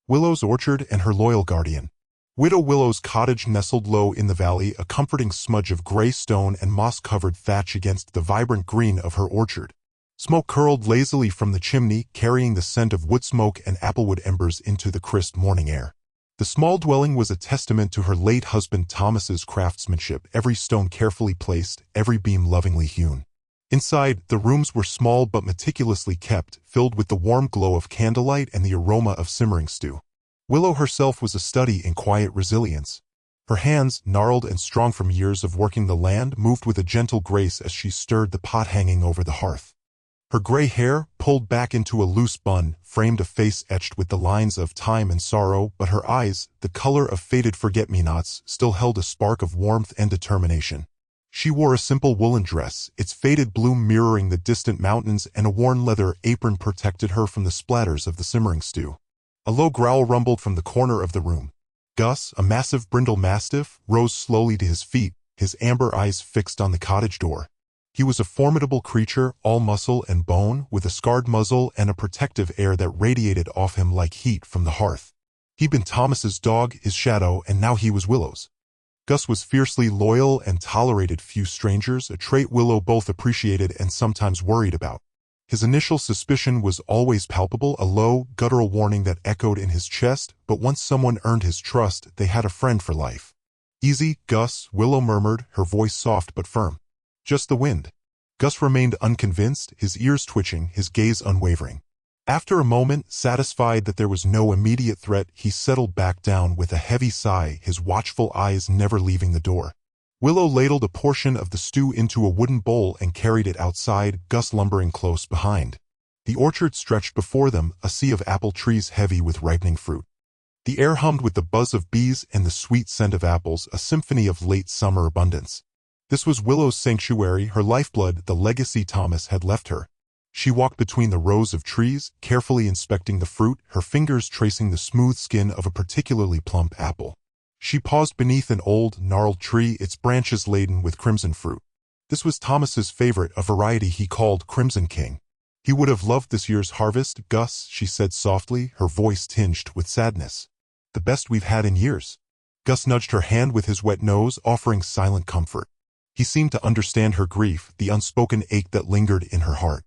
Willow's orchard and her loyal guardian. Widow Willow's cottage nestled low in the valley, a comforting smudge of gray stone and moss-covered thatch against the vibrant green of her orchard. Smoke curled lazily from the chimney, carrying the scent of wood smoke and applewood embers into the crisp morning air. The small dwelling was a testament to her late husband Thomas's craftsmanship, every stone carefully placed, every beam lovingly hewn. Inside, the rooms were small but meticulously kept, filled with the warm glow of candlelight and the aroma of simmering stew. Willow herself was a study in quiet resilience. Her hands, gnarled and strong from years of working the land, moved with a gentle grace as she stirred the pot hanging over the hearth. Her gray hair, pulled back into a loose bun, framed a face etched with the lines of time and sorrow, but her eyes, the color of faded forget-me-nots, still held a spark of warmth and determination. She wore a simple woolen dress, its faded bloom mirroring the distant mountains, and a worn leather apron protected her from the splatters of the simmering stew. A low growl rumbled from the corner of the room. Gus, a massive brindle mastiff, rose slowly to his feet, his amber eyes fixed on the cottage door. He was a formidable creature, all muscle and bone, with a scarred muzzle and a protective air that radiated off him like heat from the hearth. He'd been Thomas's dog, his shadow, and now he was Willow's. Gus was fiercely loyal and tolerated few strangers, a trait Willow both appreciated and sometimes worried about. His initial suspicion was always palpable, a low, guttural warning that echoed in his chest, but once someone earned his trust, they had a friend for life. "Easy, Gus," Willow murmured, her voice soft but firm. "Just the wind." Gus remained unconvinced, his ears twitching, his gaze unwavering. After a moment, satisfied that there was no immediate threat, he settled back down with a heavy sigh, his watchful eyes never leaving the door. Willow ladled a portion of the stew into a wooden bowl and carried it outside, Gus lumbering close behind. The orchard stretched before them, a sea of apple trees heavy with ripening fruit. The air hummed with the buzz of bees and the sweet scent of apples, a symphony of late summer abundance. This was Willow's sanctuary, her lifeblood, the legacy Thomas had left her. She walked between the rows of trees, carefully inspecting the fruit, her fingers tracing the smooth skin of a particularly plump apple. She paused beneath an old, gnarled tree, its branches laden with crimson fruit. This was Thomas's favorite, a variety he called Crimson King. "He would have loved this year's harvest, Gus," she said softly, her voice tinged with sadness. "The best we've had in years." Gus nudged her hand with his wet nose, offering silent comfort. He seemed to understand her grief, the unspoken ache that lingered in her heart.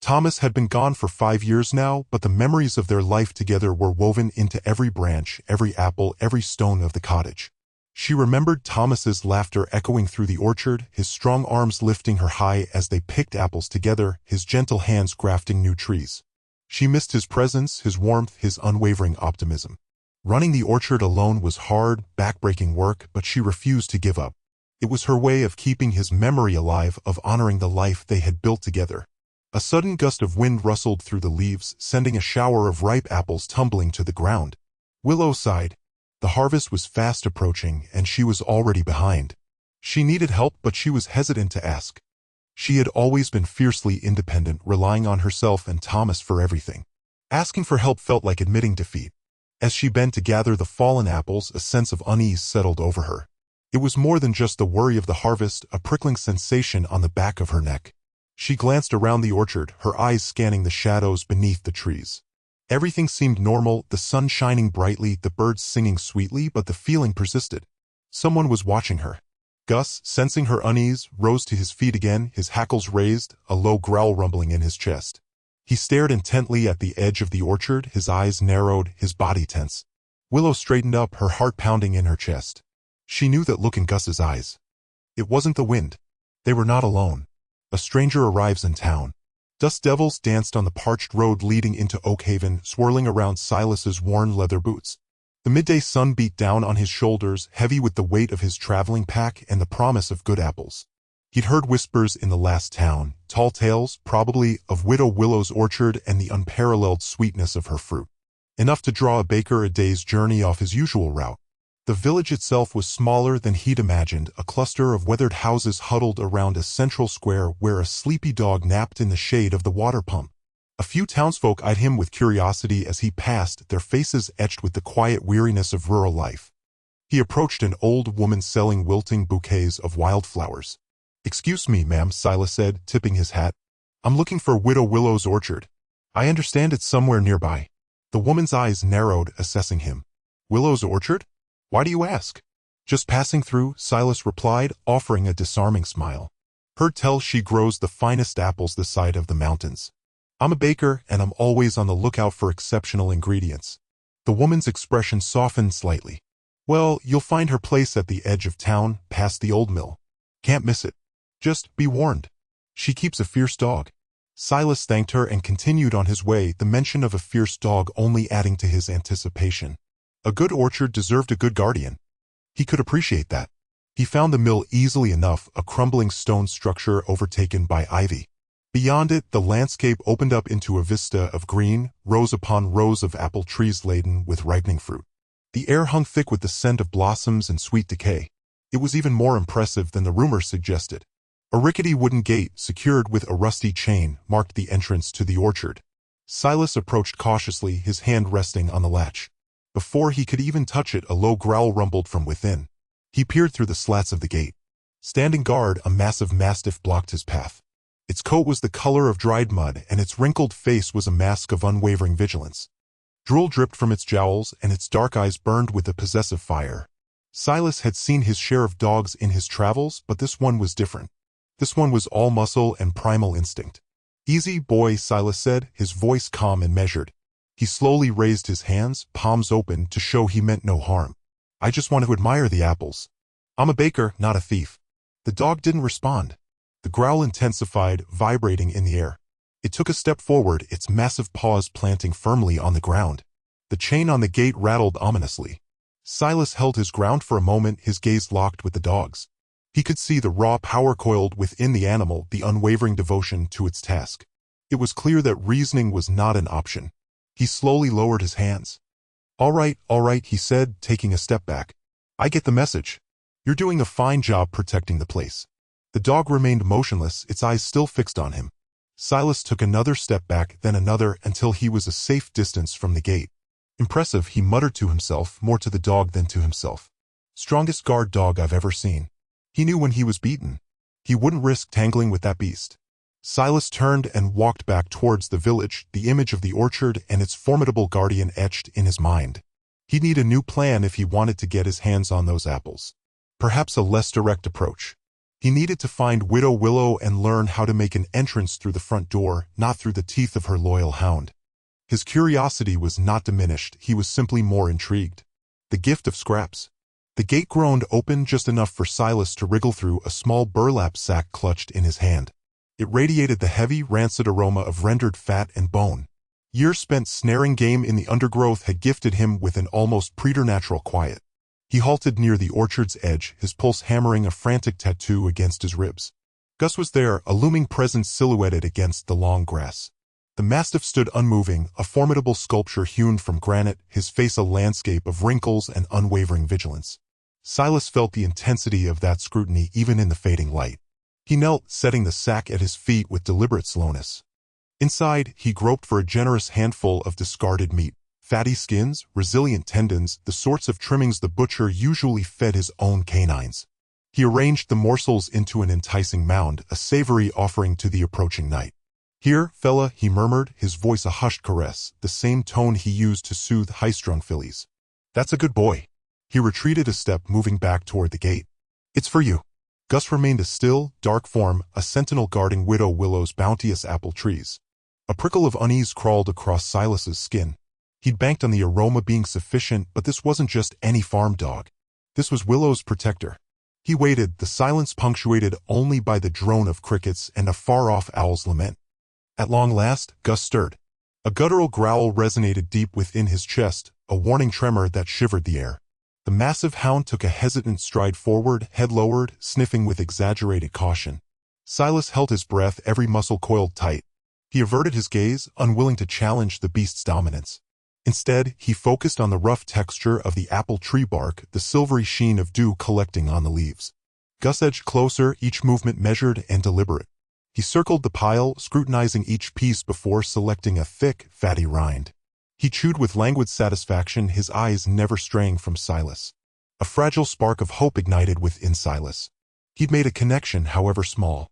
Thomas had been gone for 5 years now, but the memories of their life together were woven into every branch, every apple, every stone of the cottage. She remembered Thomas's laughter echoing through the orchard, his strong arms lifting her high as they picked apples together, his gentle hands grafting new trees. She missed his presence, his warmth, his unwavering optimism. Running the orchard alone was hard, backbreaking work, but she refused to give up. It was her way of keeping his memory alive, of honoring the life they had built together. A sudden gust of wind rustled through the leaves, sending a shower of ripe apples tumbling to the ground. Willow sighed. The harvest was fast approaching, and she was already behind. She needed help, but she was hesitant to ask. She had always been fiercely independent, relying on herself and Thomas for everything. Asking for help felt like admitting defeat. As she bent to gather the fallen apples, a sense of unease settled over her. It was more than just the worry of the harvest, a prickling sensation on the back of her neck. She glanced around the orchard, her eyes scanning the shadows beneath the trees. Everything seemed normal, the sun shining brightly, the birds singing sweetly, but the feeling persisted. Someone was watching her. Gus, sensing her unease, rose to his feet again, his hackles raised, a low growl rumbling in his chest. He stared intently at the edge of the orchard, his eyes narrowed, his body tense. Willow straightened up, her heart pounding in her chest. She knew that look in Gus's eyes. It wasn't the wind. They were not alone. A stranger arrives in town. Dust devils danced on the parched road leading into Oakhaven, swirling around Silas's worn leather boots. The midday sun beat down on his shoulders, heavy with the weight of his traveling pack and the promise of good apples. He'd heard whispers in the last town, tall tales, probably, of Widow Willow's orchard and the unparalleled sweetness of her fruit. Enough to draw a baker a day's journey off his usual route. The village itself was smaller than he'd imagined, a cluster of weathered houses huddled around a central square where a sleepy dog napped in the shade of the water pump. A few townsfolk eyed him with curiosity as he passed, their faces etched with the quiet weariness of rural life. He approached an old woman selling wilting bouquets of wildflowers. "Excuse me, ma'am," Silas said, tipping his hat. "I'm looking for Widow Willow's orchard. I understand it's somewhere nearby." The woman's eyes narrowed, assessing him. Willow's orchard? Why do you ask? Just passing through, Silas replied, offering a disarming smile. Heard tell she grows the finest apples this side of the mountains. I'm a baker, and I'm always on the lookout for exceptional ingredients. The woman's expression softened slightly. Well, you'll find her place at the edge of town, past the old mill. Can't miss it. Just be warned. She keeps a fierce dog. Silas thanked her and continued on his way, the mention of a fierce dog only adding to his anticipation. A good orchard deserved a good guardian. He could appreciate that. He found the mill easily enough, a crumbling stone structure overtaken by ivy. Beyond it, the landscape opened up into a vista of green, rows upon rows of apple trees laden with ripening fruit. The air hung thick with the scent of blossoms and sweet decay. It was even more impressive than the rumor suggested. A rickety wooden gate, secured with a rusty chain, marked the entrance to the orchard. Silas approached cautiously, his hand resting on the latch. Before he could even touch it, a low growl rumbled from within. He peered through the slats of the gate. Standing guard, a massive mastiff blocked his path. Its coat was the color of dried mud, and its wrinkled face was a mask of unwavering vigilance. Drool dripped from its jowls, and its dark eyes burned with a possessive fire. Silas had seen his share of dogs in his travels, but this one was different. This one was all muscle and primal instinct. Easy, boy, Silas said, his voice calm and measured. He slowly raised his hands, palms open, to show he meant no harm. I just want to admire the apples. I'm a baker, not a thief. The dog didn't respond. The growl intensified, vibrating in the air. It took a step forward, its massive paws planting firmly on the ground. The chain on the gate rattled ominously. Silas held his ground for a moment, his gaze locked with the dog's. He could see the raw power coiled within the animal, the unwavering devotion to its task. It was clear that reasoning was not an option. He slowly lowered his hands. All right, he said, taking a step back. I get the message. You're doing a fine job protecting the place. The dog remained motionless, its eyes still fixed on him. Silas took another step back, then another, until he was a safe distance from the gate. Impressive, he muttered to himself, more to the dog than to himself. Strongest guard dog I've ever seen. He knew when he was beaten. He wouldn't risk tangling with that beast. Silas turned and walked back towards the village, the image of the orchard and its formidable guardian etched in his mind. He'd need a new plan if he wanted to get his hands on those apples. Perhaps a less direct approach. He needed to find Widow Willow and learn how to make an entrance through the front door, not through the teeth of her loyal hound. His curiosity was not diminished, he was simply more intrigued. The gift of scraps. The gate groaned open just enough for Silas to wriggle through, a small burlap sack clutched in his hand. It radiated the heavy, rancid aroma of rendered fat and bone. Years spent snaring game in the undergrowth had gifted him with an almost preternatural quiet. He halted near the orchard's edge, his pulse hammering a frantic tattoo against his ribs. Gus was there, a looming presence silhouetted against the long grass. The mastiff stood unmoving, a formidable sculpture hewn from granite, his face a landscape of wrinkles and unwavering vigilance. Silas felt the intensity of that scrutiny even in the fading light. He knelt, setting the sack at his feet with deliberate slowness. Inside, he groped for a generous handful of discarded meat. Fatty skins, resilient tendons, the sorts of trimmings the butcher usually fed his own canines. He arranged the morsels into an enticing mound, a savory offering to the approaching night. Here, fella, he murmured, his voice a hushed caress, the same tone he used to soothe high-strung fillies. That's a good boy. He retreated a step, moving back toward the gate. It's for you. Gus remained a still, dark form, a sentinel guarding Widow Willow's bounteous apple trees. A prickle of unease crawled across Silas's skin. He'd banked on the aroma being sufficient, but this wasn't just any farm dog. This was Willow's protector. He waited, the silence punctuated only by the drone of crickets and a far-off owl's lament. At long last, Gus stirred. A guttural growl resonated deep within his chest, a warning tremor that shivered the air. The massive hound took a hesitant stride forward, head lowered, sniffing with exaggerated caution. Silas held his breath, every muscle coiled tight. He averted his gaze, unwilling to challenge the beast's dominance. Instead, he focused on the rough texture of the apple tree bark, the silvery sheen of dew collecting on the leaves. Gus edged closer, each movement measured and deliberate. He circled the pile, scrutinizing each piece before selecting a thick, fatty rind. He chewed with languid satisfaction, his eyes never straying from Silas. A fragile spark of hope ignited within Silas. He'd made a connection, however small.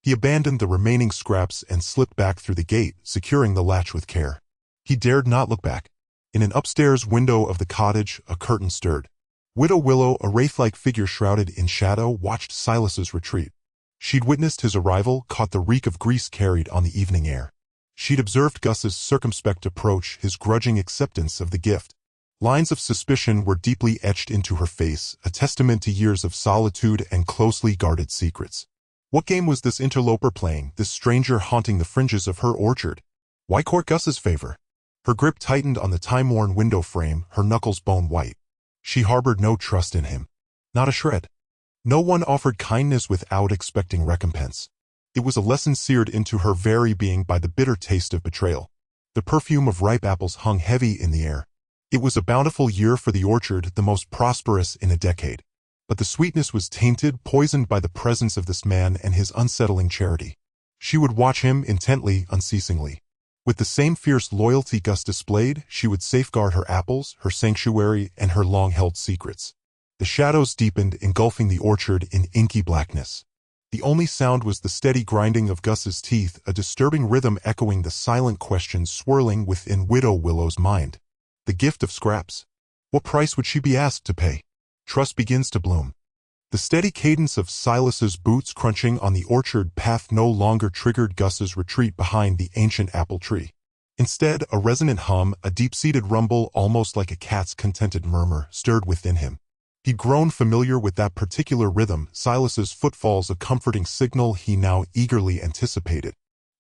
He abandoned the remaining scraps and slipped back through the gate, securing the latch with care. He dared not look back. In an upstairs window of the cottage, a curtain stirred. Widow Willow, a wraith-like figure shrouded in shadow, watched Silas's retreat. She'd witnessed his arrival, caught the reek of grease carried on the evening air. She'd observed Gus's circumspect approach, his grudging acceptance of the gift. Lines of suspicion were deeply etched into her face, a testament to years of solitude and closely guarded secrets. What game was this interloper playing, this stranger haunting the fringes of her orchard? Why court Gus's favor? Her grip tightened on the time-worn window frame, her knuckles bone white. She harbored no trust in him. Not a shred. No one offered kindness without expecting recompense. It was a lesson seared into her very being by the bitter taste of betrayal. The perfume of ripe apples hung heavy in the air. It was a bountiful year for the orchard, the most prosperous in a decade. But the sweetness was tainted, poisoned by the presence of this man and his unsettling charity. She would watch him intently, unceasingly. With the same fierce loyalty Gus displayed, she would safeguard her apples, her sanctuary, and her long-held secrets. The shadows deepened, engulfing the orchard in inky blackness. The only sound was the steady grinding of Gus's teeth, a disturbing rhythm echoing the silent questions swirling within Widow Willow's mind. The gift of scraps. What price would she be asked to pay? Trust begins to bloom. The steady cadence of Silas's boots crunching on the orchard path no longer triggered Gus's retreat behind the ancient apple tree. Instead, a resonant hum, a deep-seated rumble almost like a cat's contented murmur, stirred within him. He'd grown familiar with that particular rhythm, Silas's footfalls a comforting signal he now eagerly anticipated.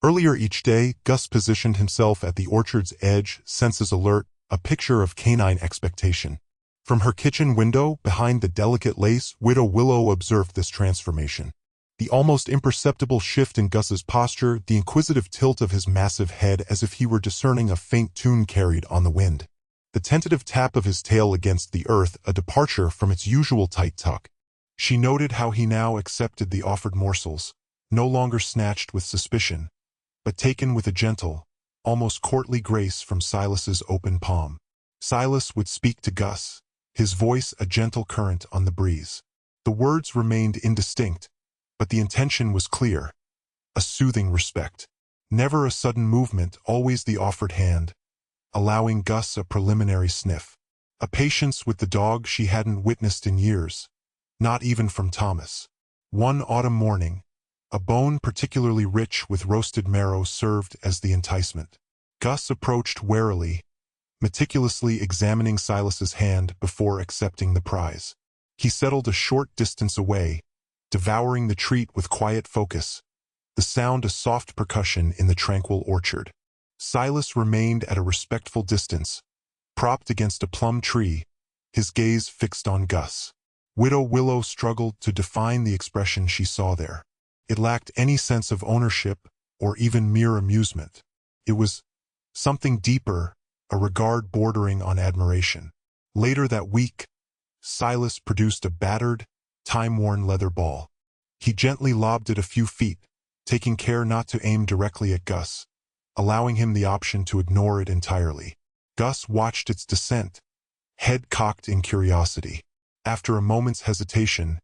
Earlier each day, Gus positioned himself at the orchard's edge, senses alert, a picture of canine expectation. From her kitchen window, behind the delicate lace, Widow Willow observed this transformation. The almost imperceptible shift in Gus's posture, the inquisitive tilt of his massive head as if he were discerning a faint tune carried on the wind. The tentative tap of his tail against the earth, a departure from its usual tight tuck. She noted how he now accepted the offered morsels, no longer snatched with suspicion, but taken with a gentle, almost courtly grace from Silas's open palm. Silas would speak to Gus, his voice a gentle current on the breeze. The words remained indistinct, but the intention was clear. A soothing respect. Never a sudden movement, always the offered hand, allowing Gus a preliminary sniff. A patience with the dog she hadn't witnessed in years, not even from Thomas. One autumn morning, a bone particularly rich with roasted marrow served as the enticement. Gus approached warily, meticulously examining Silas's hand before accepting the prize. He settled a short distance away, devouring the treat with quiet focus, the sound a soft percussion in the tranquil orchard. Silas remained at a respectful distance, propped against a plum tree, his gaze fixed on Gus. Widow Willow struggled to define the expression she saw there. It lacked any sense of ownership or even mere amusement. It was something deeper, a regard bordering on admiration. Later that week, Silas produced a battered, time-worn leather ball. He gently lobbed it a few feet, taking care not to aim directly at Gus, allowing him the option to ignore it entirely. Gus watched its descent, head cocked in curiosity. After a moment's hesitation,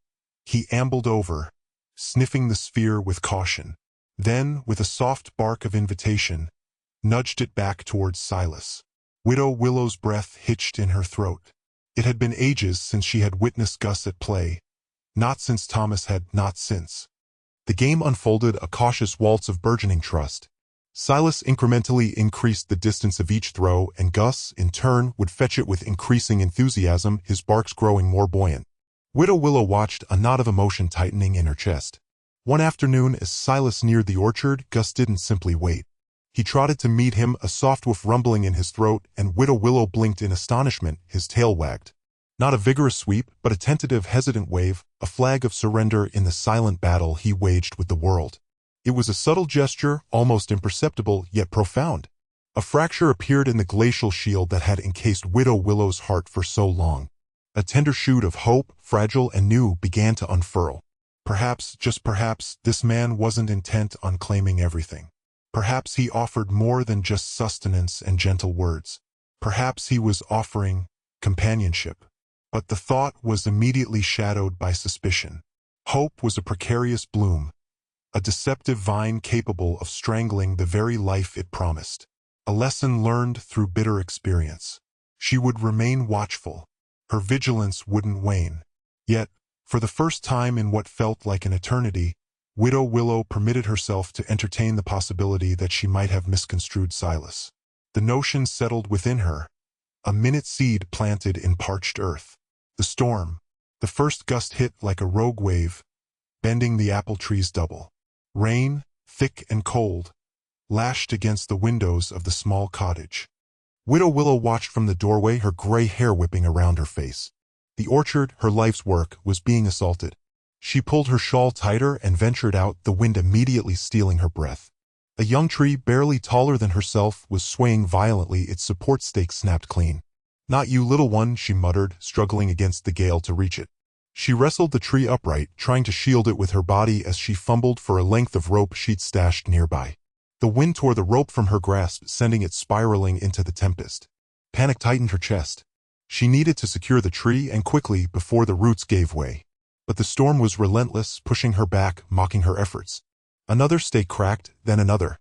he ambled over, sniffing the sphere with caution. Then, with a soft bark of invitation, nudged it back towards Silas. Widow Willow's breath hitched in her throat. It had been ages since she had witnessed Gus at play. Not since Thomas had, not since. The game unfolded, a cautious waltz of burgeoning trust. Silas incrementally increased the distance of each throw, and Gus, in turn, would fetch it with increasing enthusiasm, his barks growing more buoyant. Widow Willow watched, a knot of emotion tightening in her chest. One afternoon, as Silas neared the orchard, Gus didn't simply wait. He trotted to meet him, a soft woof rumbling in his throat, and Widow Willow blinked in astonishment, his tail wagged. Not a vigorous sweep, but a tentative, hesitant wave, a flag of surrender in the silent battle he waged with the world. It was a subtle gesture, almost imperceptible, yet profound. A fracture appeared in the glacial shield that had encased Widow Willow's heart for so long. A tender shoot of hope, fragile and new, began to unfurl. Perhaps, just perhaps, this man wasn't intent on claiming everything. Perhaps he offered more than just sustenance and gentle words. Perhaps he was offering companionship. But the thought was immediately shadowed by suspicion. Hope was a precarious bloom, a deceptive vine capable of strangling the very life it promised. A lesson learned through bitter experience. She would remain watchful. Her vigilance wouldn't wane. Yet, for the first time in what felt like an eternity, Widow Willow permitted herself to entertain the possibility that she might have misconstrued Silas. The notion settled within her, a minute seed planted in parched earth. The storm. The first gust hit like a rogue wave, bending the apple trees double. Rain, thick and cold, lashed against the windows of the small cottage. Widow Willow watched from the doorway, her gray hair whipping around her face. The orchard, her life's work, was being assaulted. She pulled her shawl tighter and ventured out, the wind immediately stealing her breath. A young tree, barely taller than herself, was swaying violently, its support stake snapped clean. "Not you, little one," she muttered, struggling against the gale to reach it. She wrestled the tree upright, trying to shield it with her body as she fumbled for a length of rope she'd stashed nearby. The wind tore the rope from her grasp, sending it spiraling into the tempest. Panic tightened her chest. She needed to secure the tree, and quickly, before the roots gave way. But the storm was relentless, pushing her back, mocking her efforts. Another stake cracked, then another.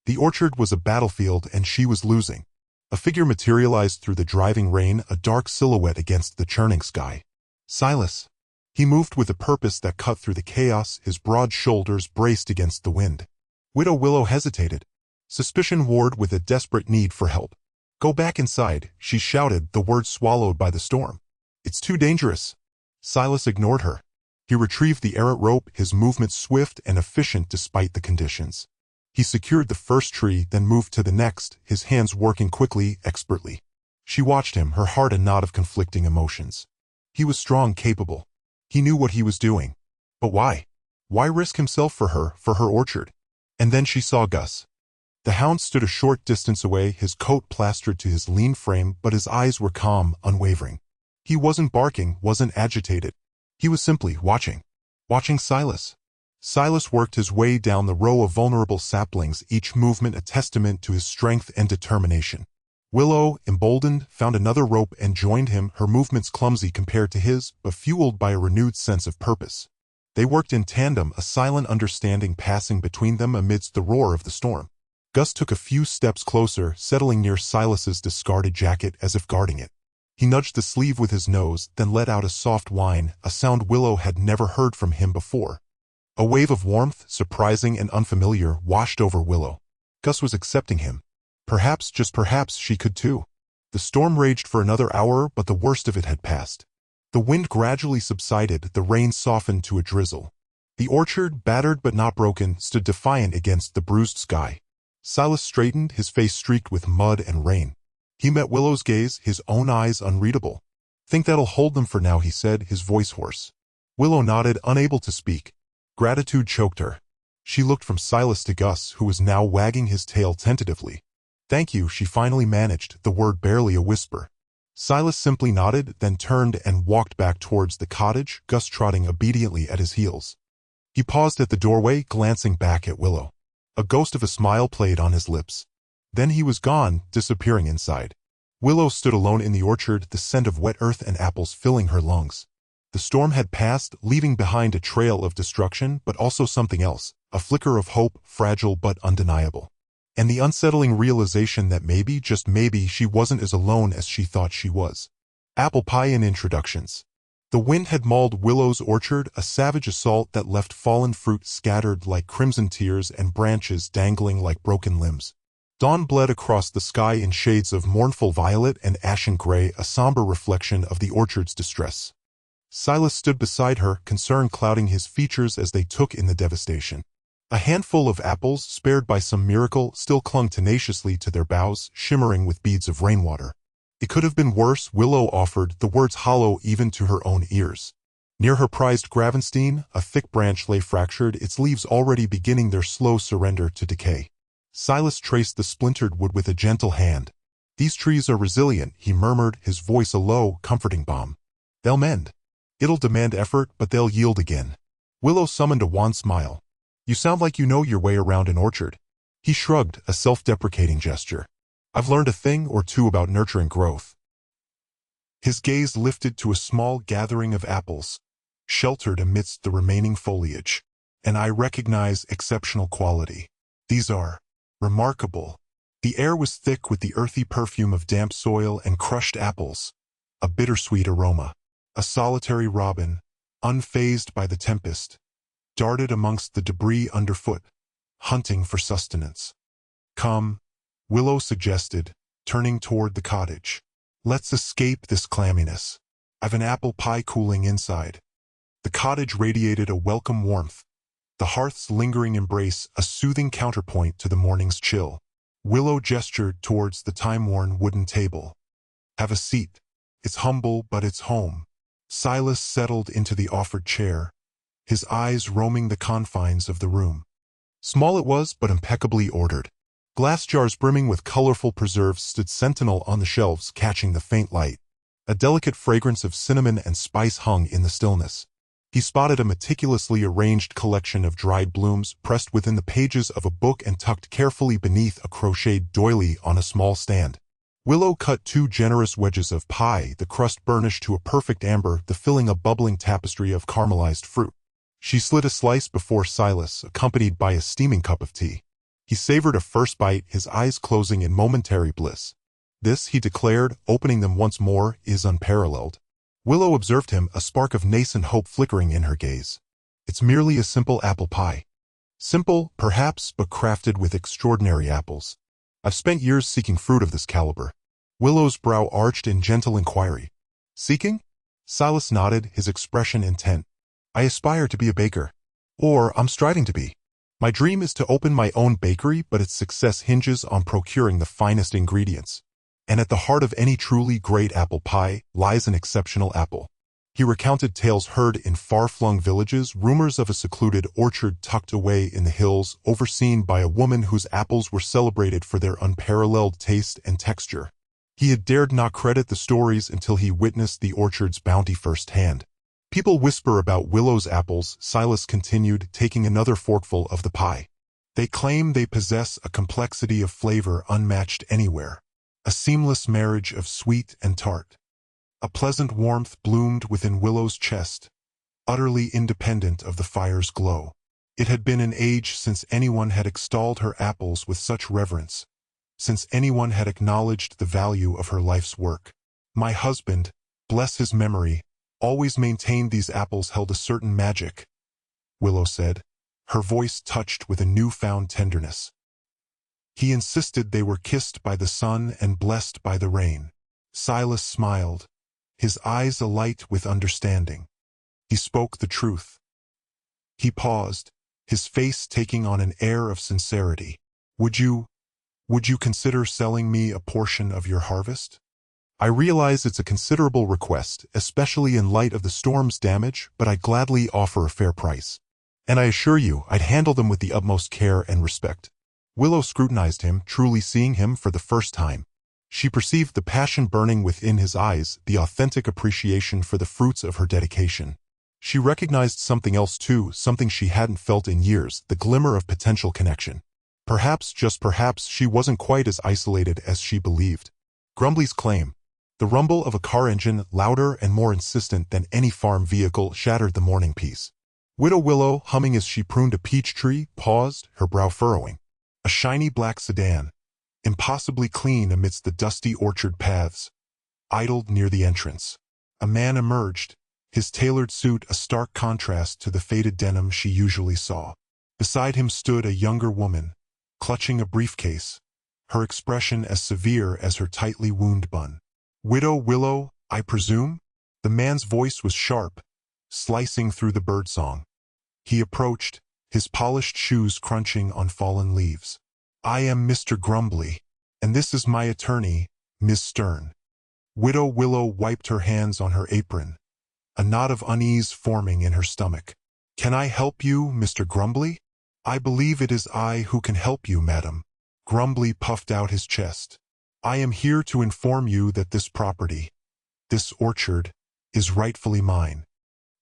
The orchard was a battlefield, and she was losing. A figure materialized through the driving rain, a dark silhouette against the churning sky. Silas. He moved with a purpose that cut through the chaos, his broad shoulders braced against the wind. Widow Willow hesitated. Suspicion warred with a desperate need for help. "Go back inside," she shouted, the words swallowed by the storm. "It's too dangerous." Silas ignored her. He retrieved the errant rope, his movements swift and efficient despite the conditions. He secured the first tree, then moved to the next, his hands working quickly, expertly. She watched him, her heart a knot of conflicting emotions. He was strong, capable. He knew what he was doing. But why? Why risk himself for her orchard? And then she saw Gus. The hound stood a short distance away, his coat plastered to his lean frame, but his eyes were calm, unwavering. He wasn't barking, wasn't agitated. He was simply watching. Watching Silas. Silas worked his way down the row of vulnerable saplings, each movement a testament to his strength and determination. Willow, emboldened, found another rope and joined him, her movements clumsy compared to his, but fueled by a renewed sense of purpose. They worked in tandem, a silent understanding passing between them amidst the roar of the storm. Gus took a few steps closer, settling near Silas's discarded jacket as if guarding it. He nudged the sleeve with his nose, then let out a soft whine, a sound Willow had never heard from him before. A wave of warmth, surprising and unfamiliar, washed over Willow. Gus was accepting him. Perhaps, just perhaps, she could too. The storm raged for another hour, but the worst of it had passed. The wind gradually subsided, the rain softened to a drizzle. The orchard, battered but not broken, stood defiant against the bruised sky. Silas straightened, his face streaked with mud and rain. He met Willow's gaze, his own eyes unreadable. "Think that'll hold them for now," he said, his voice hoarse. Willow nodded, unable to speak. Gratitude choked her. She looked from Silas to Gus, who was now wagging his tail tentatively. "Thank you," she finally managed, the word barely a whisper. Silas simply nodded, then turned and walked back towards the cottage, Gus trotting obediently at his heels. He paused at the doorway, glancing back at Willow. A ghost of a smile played on his lips. Then he was gone, disappearing inside. Willow stood alone in the orchard, the scent of wet earth and apples filling her lungs. The storm had passed, leaving behind a trail of destruction, but also something else, a flicker of hope, fragile but undeniable. And the unsettling realization that maybe, just maybe, she wasn't as alone as she thought she was. Apple pie and introductions. The wind had mauled Willow's orchard, a savage assault that left fallen fruit scattered like crimson tears and branches dangling like broken limbs. Dawn bled across the sky in shades of mournful violet and ashen gray, a somber reflection of the orchard's distress. Silas stood beside her, concern clouding his features as they took in the devastation. A handful of apples, spared by some miracle, still clung tenaciously to their boughs, shimmering with beads of rainwater. "It could have been worse," Willow offered, the words hollow even to her own ears. Near her prized Gravenstein, a thick branch lay fractured, its leaves already beginning their slow surrender to decay. Silas traced the splintered wood with a gentle hand. "These trees are resilient," he murmured, his voice a low, comforting balm. "They'll mend. It'll demand effort, but they'll yield again." Willow summoned a wan smile. "You sound like you know your way around an orchard." He shrugged, a self-deprecating gesture. "I've learned a thing or two about nurturing growth." His gaze lifted to a small gathering of apples, sheltered amidst the remaining foliage. "And I recognize exceptional quality. These are remarkable." The air was thick with the earthy perfume of damp soil and crushed apples, a bittersweet aroma. A solitary robin, unfazed by the tempest, darted amongst the debris underfoot, hunting for sustenance. "Come," Willow suggested, turning toward the cottage. "Let's escape this clamminess. I've an apple pie cooling inside." The cottage radiated a welcome warmth, the hearth's lingering embrace a soothing counterpoint to the morning's chill. Willow gestured towards the time-worn wooden table. "Have a seat. It's humble, but it's home." Silas settled into the offered chair, his eyes roaming the confines of the room. Small it was, but impeccably ordered. Glass jars brimming with colorful preserves stood sentinel on the shelves, catching the faint light. A delicate fragrance of cinnamon and spice hung in the stillness. He spotted a meticulously arranged collection of dried blooms pressed within the pages of a book and tucked carefully beneath a crocheted doily on a small stand. Willow cut 2 generous wedges of pie, the crust burnished to a perfect amber, the filling a bubbling tapestry of caramelized fruit. She slid a slice before Silas, accompanied by a steaming cup of tea. He savored a first bite, his eyes closing in momentary bliss. "This," he declared, opening them once more, "is unparalleled." Willow observed him, a spark of nascent hope flickering in her gaze. "It's merely a simple apple pie." Simple, perhaps, but crafted with extraordinary apples. "I've spent years seeking fruit of this caliber." Willow's brow arched in gentle inquiry. "Seeking?" Silas nodded, his expression intent. "I aspire to be a baker. Or I'm striving to be. My dream is to open my own bakery, but its success hinges on procuring the finest ingredients. And at the heart of any truly great apple pie lies an exceptional apple." He recounted tales heard in far-flung villages, rumors of a secluded orchard tucked away in the hills, overseen by a woman whose apples were celebrated for their unparalleled taste and texture. He had dared not credit the stories until he witnessed the orchard's bounty firsthand. "People whisper about Willow's apples," Silas continued, taking another forkful of the pie. "They claim they possess a complexity of flavor unmatched anywhere, a seamless marriage of sweet and tart." A pleasant warmth bloomed within Willow's chest, utterly independent of the fire's glow. It had been an age since anyone had extolled her apples with such reverence, since anyone had acknowledged the value of her life's work. "My husband, bless his memory, always maintained these apples held a certain magic," Willow said, her voice touched with a newfound tenderness. "He insisted they were kissed by the sun and blessed by the rain." Silas smiled, his eyes alight with understanding. He spoke the truth. He paused, his face taking on an air of sincerity. Would you consider selling me a portion of your harvest? I realize it's a considerable request, especially in light of the storm's damage, but I'd gladly offer a fair price. And I assure you, I'd handle them with the utmost care and respect." Willow scrutinized him, truly seeing him for the first time. She perceived the passion burning within his eyes, the authentic appreciation for the fruits of her dedication. She recognized something else too, something she hadn't felt in years, the glimmer of potential connection. Perhaps, just perhaps, she wasn't quite as isolated as she believed. Grumbly's claim. The rumble of a car engine, louder and more insistent than any farm vehicle, shattered the morning peace. Widow Willow, humming as she pruned a peach tree, paused, her brow furrowing. A shiny black sedan, impossibly clean amidst the dusty orchard paths, idled near the entrance. A man emerged, his tailored suit a stark contrast to the faded denim she usually saw. Beside him stood a younger woman, clutching a briefcase, her expression as severe as her tightly wound bun. "Widow Willow, I presume?" The man's voice was sharp, slicing through the birdsong. He approached, his polished shoes crunching on fallen leaves. "I am Mr. Grumbly, and this is my attorney, Miss Stern." Widow Willow wiped her hands on her apron, a knot of unease forming in her stomach. "Can I help you, Mr. Grumbly?" "I believe it is I who can help you, madam." Grumbly puffed out his chest. "I am here to inform you that this property, this orchard, is rightfully mine."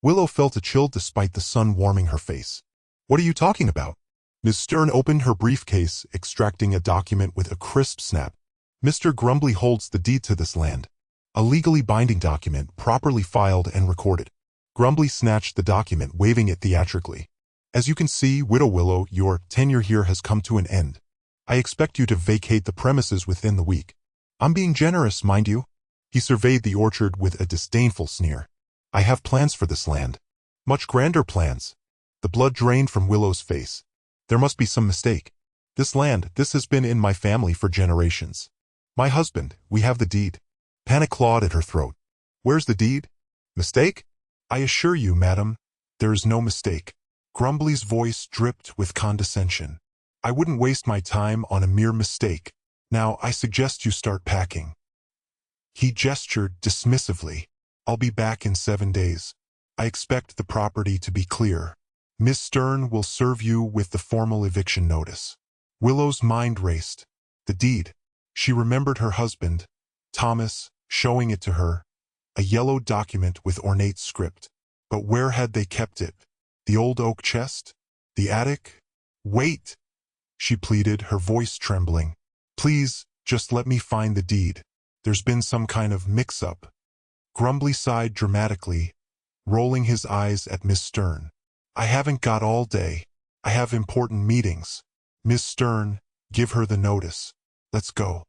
Willow felt a chill despite the sun warming her face. "What are you talking about?" Miss Stern opened her briefcase, extracting a document with a crisp snap. "Mr. Grumbly holds the deed to this land. A legally binding document, properly filed and recorded." Grumbly snatched the document, waving it theatrically. "As you can see, Widow Willow, your tenure here has come to an end. I expect you to vacate the premises within the week. I'm being generous, mind you. He surveyed the orchard with a disdainful sneer. I have plans for this land. Much grander plans. The blood drained from Willow's face. There must be some mistake. This has been in my family for generations. My husband, we have the deed. Panic clawed at her throat. Where's the deed? Mistake? I assure you, madam, there is no mistake. Grumbly's voice dripped with condescension. I wouldn't waste my time on a mere mistake. Now I suggest you start packing. He gestured dismissively. I'll be back in 7 days. I expect the property to be clear. Miss Stern will serve you with the formal eviction notice. Willow's mind raced. The deed. She remembered her husband, Thomas, showing it to her. A yellow document with ornate script. But where had they kept it? The old oak chest? The attic? Wait! She pleaded, her voice trembling. Please, just let me find the deed. There's been some kind of mix-up. Grumbly sighed dramatically, rolling his eyes at Miss Stern. I haven't got all day. I have important meetings. Miss Stern, give her the notice. Let's go.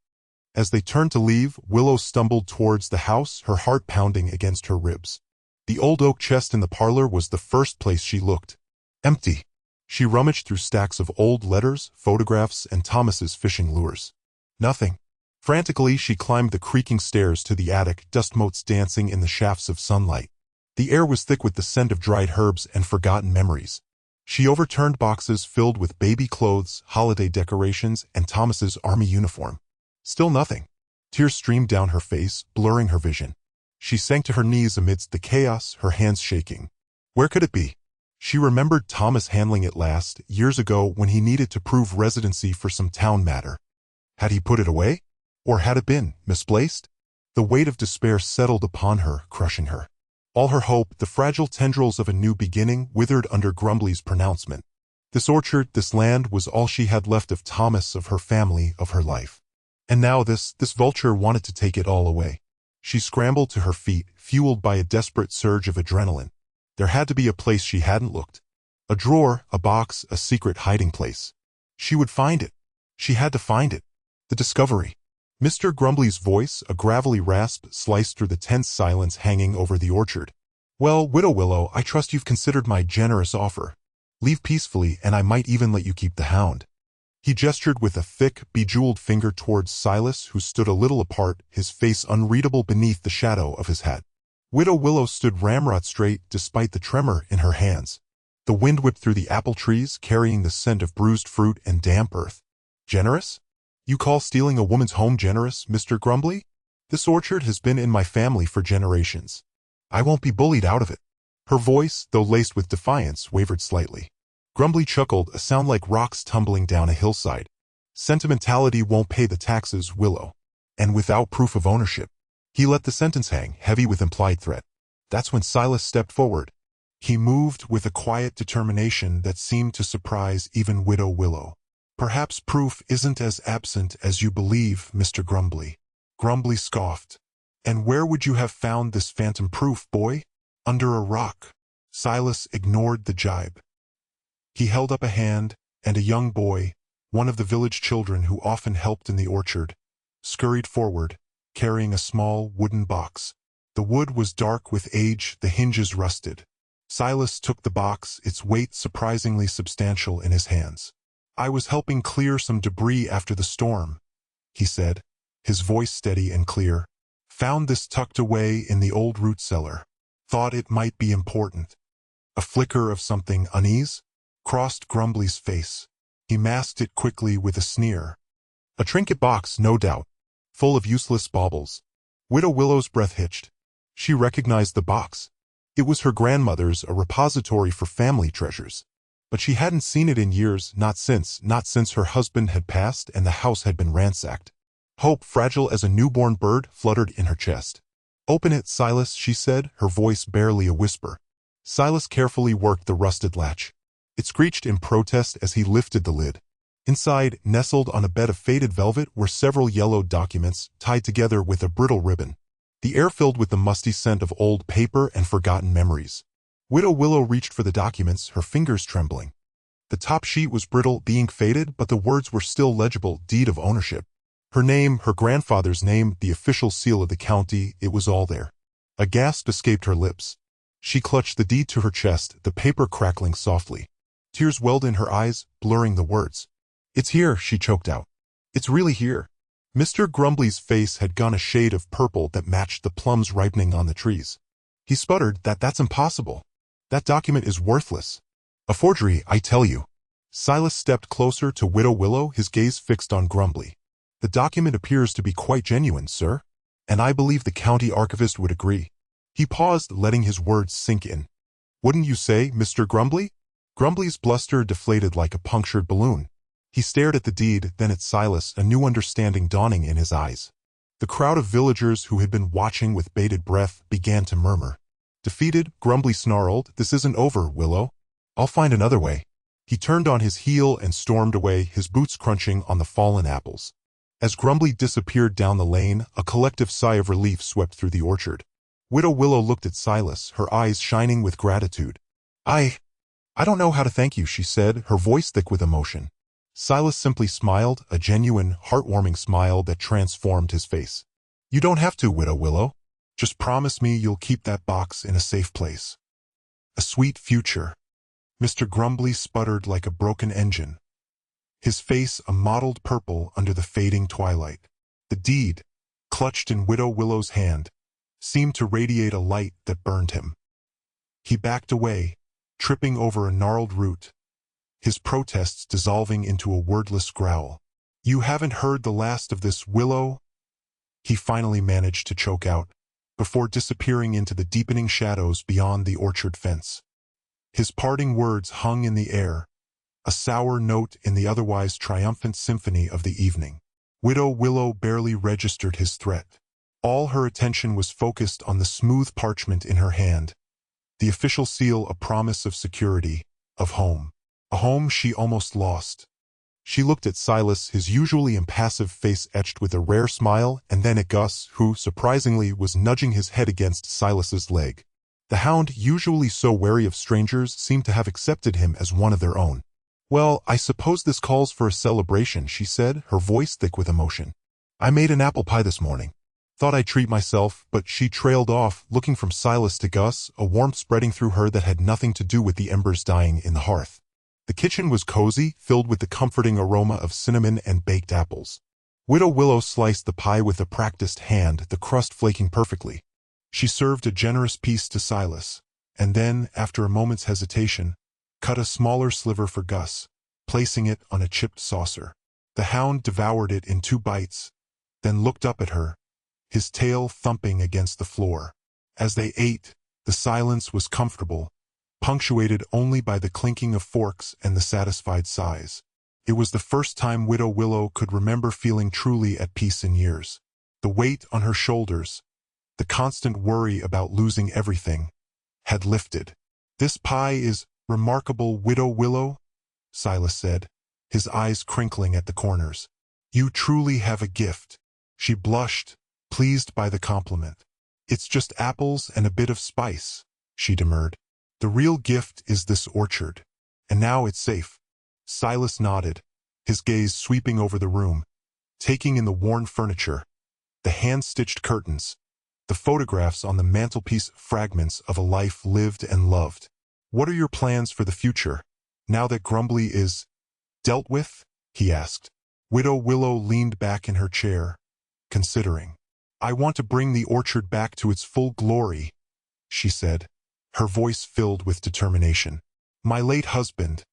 As they turned to leave, Willow stumbled towards the house, her heart pounding against her ribs. The old oak chest in the parlor was the first place she looked. Empty. She rummaged through stacks of old letters, photographs, and Thomas's fishing lures. Nothing. Frantically, she climbed the creaking stairs to the attic, dust motes dancing in the shafts of sunlight. The air was thick with the scent of dried herbs and forgotten memories. She overturned boxes filled with baby clothes, holiday decorations, and Thomas's army uniform. Still nothing. Tears streamed down her face, blurring her vision. She sank to her knees amidst the chaos, her hands shaking. Where could it be? She remembered Thomas handling it last, years ago when he needed to prove residency for some town matter. Had he put it away? Or had it been misplaced? The weight of despair settled upon her, crushing her. All her hope, the fragile tendrils of a new beginning, withered under Grumbly's pronouncement. This orchard, this land, was all she had left of Thomas, of her family, of her life. And now this vulture wanted to take it all away. She scrambled to her feet, fueled by a desperate surge of adrenaline. There had to be a place she hadn't looked. A drawer, a box, a secret hiding place. She would find it. She had to find it. The discovery. Mr. Grumbly's voice, a gravelly rasp, sliced through the tense silence hanging over the orchard. Well, Widow Willow, I trust you've considered my generous offer. Leave peacefully, and I might even let you keep the hound. He gestured with a thick, bejeweled finger towards Silas, who stood a little apart, his face unreadable beneath the shadow of his hat. Widow Willow stood ramrod straight, despite the tremor in her hands. The wind whipped through the apple trees, carrying the scent of bruised fruit and damp earth. Generous? You call stealing a woman's home generous, Mr. Grumbly? This orchard has been in my family for generations. I won't be bullied out of it. Her voice, though laced with defiance, wavered slightly. Grumbly chuckled, a sound like rocks tumbling down a hillside. Sentimentality won't pay the taxes, Willow. And without proof of ownership. He let the sentence hang, heavy with implied threat. That's when Silas stepped forward. He moved with a quiet determination that seemed to surprise even Widow Willow. Perhaps proof isn't as absent as you believe, Mr. Grumbly. Grumbly scoffed. And where would you have found this phantom proof, boy? Under a rock. Silas ignored the jibe. He held up a hand, and a young boy, one of the village children who often helped in the orchard, scurried forward, carrying a small wooden box. The wood was dark with age, the hinges rusted. Silas took the box, its weight surprisingly substantial, in his hands. I was helping clear some debris after the storm, he said, his voice steady and clear. Found this tucked away in the old root cellar. Thought it might be important. A flicker of something unease crossed Grumbly's face. He masked it quickly with a sneer. A trinket box, no doubt, full of useless baubles. Widow Willow's breath hitched. She recognized the box. It was her grandmother's, a repository for family treasures. But she hadn't seen it in years, not since her husband had passed and the house had been ransacked. Hope, fragile as a newborn bird, fluttered in her chest. Open it, Silas, she said, her voice barely a whisper. Silas carefully worked the rusted latch. It screeched in protest as he lifted the lid. Inside, nestled on a bed of faded velvet, were several yellowed documents, tied together with a brittle ribbon. The air filled with the musty scent of old paper and forgotten memories. Widow Willow reached for the documents, her fingers trembling. The top sheet was brittle, being faded, but the words were still legible: deed of ownership. Her name, her grandfather's name, the official seal of the county, it was all there. A gasp escaped her lips. She clutched the deed to her chest, the paper crackling softly. Tears welled in her eyes, blurring the words. "It's here," she choked out. "It's really here." Mr. Grumbly's face had gone a shade of purple that matched the plums ripening on the trees. He sputtered, That's impossible. That document is worthless. A forgery, I tell you." Silas stepped closer to Widow Willow, his gaze fixed on Grumbly. "The document appears to be quite genuine, sir. And I believe the county archivist would agree." He paused, letting his words sink in. "Wouldn't you say, Mr. Grumbly?" Grumbly's bluster deflated like a punctured balloon. He stared at the deed, then at Silas, a new understanding dawning in his eyes. The crowd of villagers who had been watching with bated breath began to murmur. Defeated, Grumbly snarled, "This isn't over, Willow. I'll find another way." He turned on his heel and stormed away, his boots crunching on the fallen apples. As Grumbly disappeared down the lane, a collective sigh of relief swept through the orchard. Widow Willow looked at Silas, her eyes shining with gratitude. I don't know how to thank you," she said, her voice thick with emotion. Silas simply smiled, a genuine, heartwarming smile that transformed his face. "You don't have to, Widow Willow. Just promise me you'll keep that box in a safe place." "A sweet future." Mr. Grumbly sputtered like a broken engine, his face a mottled purple under the fading twilight. The deed, clutched in Widow Willow's hand, seemed to radiate a light that burned him. He backed away, tripping over a gnarled root, his protests dissolving into a wordless growl. "You haven't heard the last of this, Willow," he finally managed to choke out, before disappearing into the deepening shadows beyond the orchard fence. His parting words hung in the air, a sour note in the otherwise triumphant symphony of the evening. Widow Willow barely registered his threat. All her attention was focused on the smooth parchment in her hand, the official seal, a promise of security, of home. A home she almost lost. She looked at Silas, his usually impassive face etched with a rare smile, and then at Gus, who, surprisingly, was nudging his head against Silas's leg. The Hound, usually so wary of strangers, seemed to have accepted him as one of their own. "Well, I suppose this calls for a celebration," she said, her voice thick with emotion. "I made an apple pie this morning. Thought I'd treat myself," but she trailed off, looking from Silas to Gus, a warmth spreading through her that had nothing to do with the embers dying in the hearth. The kitchen was cozy, filled with the comforting aroma of cinnamon and baked apples. Widow Willow sliced the pie with a practiced hand, the crust flaking perfectly. She served a generous piece to Silas, and then, after a moment's hesitation, cut a smaller sliver for Gus, placing it on a chipped saucer. The Hound devoured it in 2 bites, then looked up at her, his tail thumping against the floor. As they ate, the silence was comfortable, punctuated only by the clinking of forks and the satisfied sighs. It was the first time Widow Willow could remember feeling truly at peace in years. The weight on her shoulders, the constant worry about losing everything, had lifted. "This pie is remarkable, Widow Willow," Silas said, his eyes crinkling at the corners. "You truly have a gift." She blushed, pleased by the compliment. "It's just apples and a bit of spice," she demurred. "The real gift is this orchard. And now it's safe." Silas nodded, his gaze sweeping over the room, taking in the worn furniture, the hand-stitched curtains, the photographs on the mantelpiece, fragments of a life lived and loved. "What are your plans for the future, now that Grumbly is dealt with?" he asked. Widow Willow leaned back in her chair, considering. "I want to bring the orchard back to its full glory," she said, her voice filled with determination. "My late husband,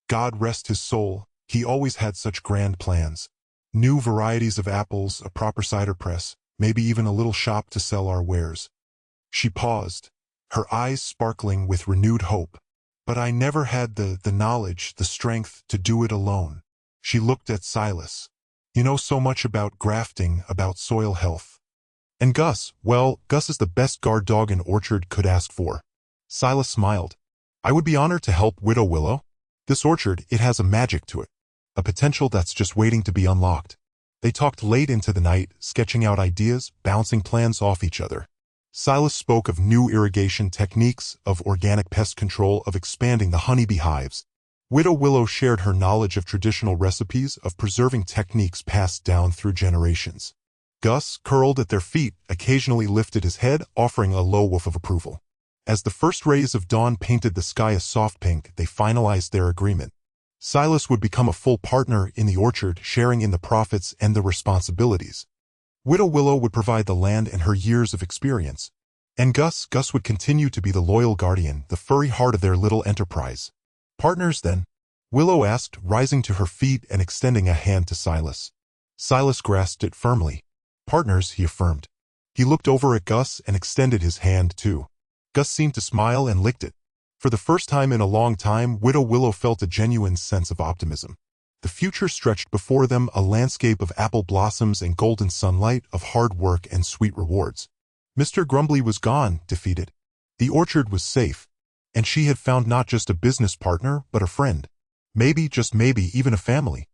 God rest his soul, he always had such grand plans. New varieties of apples, a proper cider press, maybe even a little shop to sell our wares." She paused, her eyes sparkling with renewed hope. "But I never had the knowledge, the strength to do it alone." She looked at Silas. "You know so much about grafting, about soil health. And Gus, well, Gus is the best guard dog an orchard could ask for." Silas smiled. "I would be honored to help, Widow Willow. This orchard, it has a magic to it, a potential that's just waiting to be unlocked." They talked late into the night, sketching out ideas, bouncing plans off each other. Silas spoke of new irrigation techniques, of organic pest control, of expanding the honeybee hives. Widow Willow shared her knowledge of traditional recipes of preserving techniques passed down through generations. Gus, curled at their feet, occasionally lifted his head, offering a low woof of approval. As the first rays of dawn painted the sky a soft pink, they finalized their agreement. Silas would become a full partner in the orchard, sharing in the profits and the responsibilities. Widow Willow would provide the land and her years of experience. And Gus would continue to be the loyal guardian, the furry heart of their little enterprise. Partners, then? Willow asked, rising to her feet and extending a hand to Silas. Silas grasped it firmly. Partners, he affirmed. He looked over at Gus and extended his hand, too. Gus seemed to smile and licked it. For the first time in a long time, Widow Willow felt a genuine sense of optimism. The future stretched before them, a landscape of apple blossoms and golden sunlight, of hard work and sweet rewards. Mr. Grumbly was gone, defeated. The orchard was safe. And she had found not just a business partner, but a friend. Maybe, just maybe, even a family.